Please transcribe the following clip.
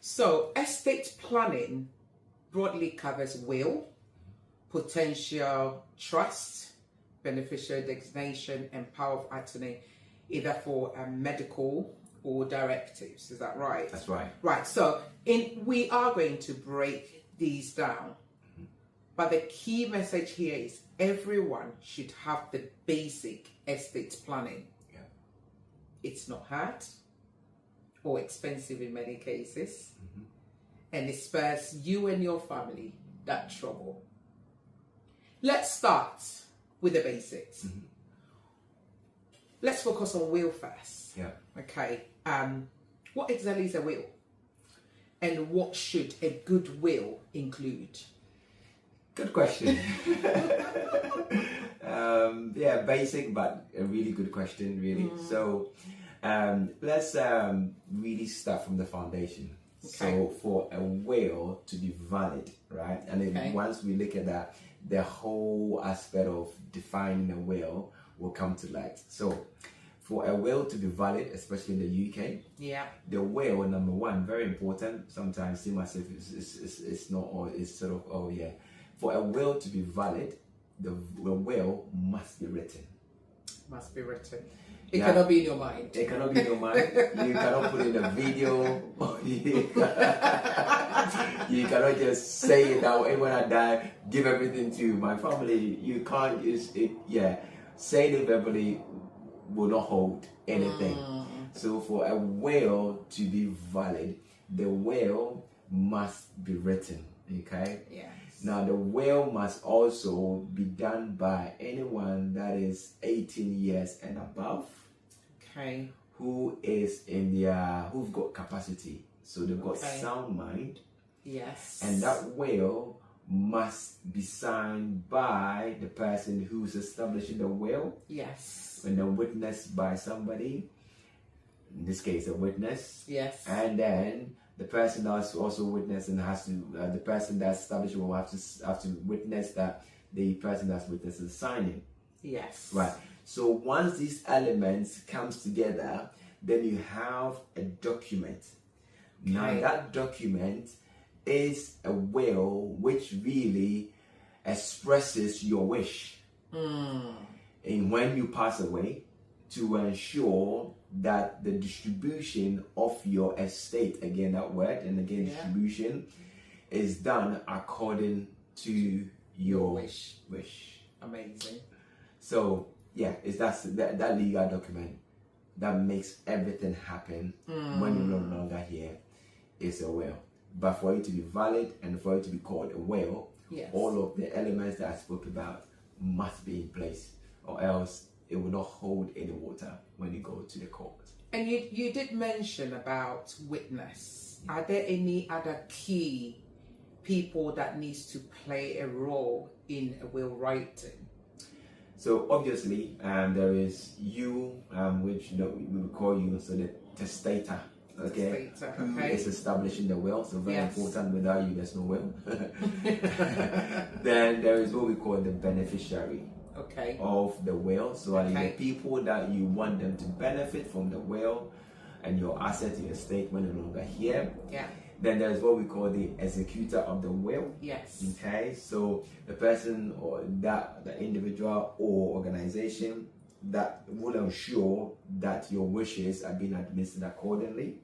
So estate planning broadly covers will, potential trust, beneficiary designation, and power of attorney, either for medical or directives. Is that right? That's right. Right. So we are going to break these down. But the key message here is everyone should have the basic estate planning. Yeah. It's not hard or expensive in many cases. And it spares you and your family that trouble. Let's start with the basics. Let's focus on will first. Yeah. Okay. What exactly is a will? And what should a good will include? Good question. Yeah, basic, but a really good question, really. So let's really start from the foundation. Okay. So for a will to be valid, right? And then Okay. once we look at that, the whole aspect of defining a will come to light. So for a will to be valid, especially in the UK, Yeah. the will, number one, very important. Sometimes see myself it's not, or it's sort of, oh yeah. For a will to be valid, the will must be written. Must be written. It Yeah. cannot be in your mind. It cannot be in your mind. You cannot put in a video. You cannot just say it that way. When I die, give everything to my family. You can't use it. Yeah, saying it verbally will not hold anything. So for a will to be valid, the will must be written. Okay. Yes. Now the will must also be done by anyone that is 18 years and above, Okay. who've got capacity. So they've got Okay. sound mind, Yes. and that will must be signed by the person who's establishing the will, Yes. and then witnessed by somebody, in this case a witness, Yes. and then the person that's also witnessed and has to, the person that's established will have to witness that the person that's witnessed is signing. Yes. Right. So once these elements comes together, then you have a document. Now Okay. that document is a will which really expresses your wish. And when you pass away, to ensure that the distribution of your estate, again that word, and again Yeah. distribution, is done according to your wish. wish. Amazing. So yeah, it's that legal document that makes everything happen when you're no longer here. Is a will. But for it to be valid and for it to be called a will, Yes. all of the elements that I spoke about must be in place, or else it will not hold any water when you go to the court. And you did mention about witness. Are there any other key people that needs to play a role in a will writing? So obviously, there is you, which we will call you, so the testator. Okay, Testator, who okay. is establishing the will? So very Yes. important. Without you, there's no will. Then there is what we call the beneficiary Okay. of the will. So are Okay. the people that you want them to benefit from the will and your asset, your estate when no longer here. Yeah. Then there's what we call the executor of the will. Yes. Okay, so the person or the individual or organization that will ensure that your wishes are being administered accordingly.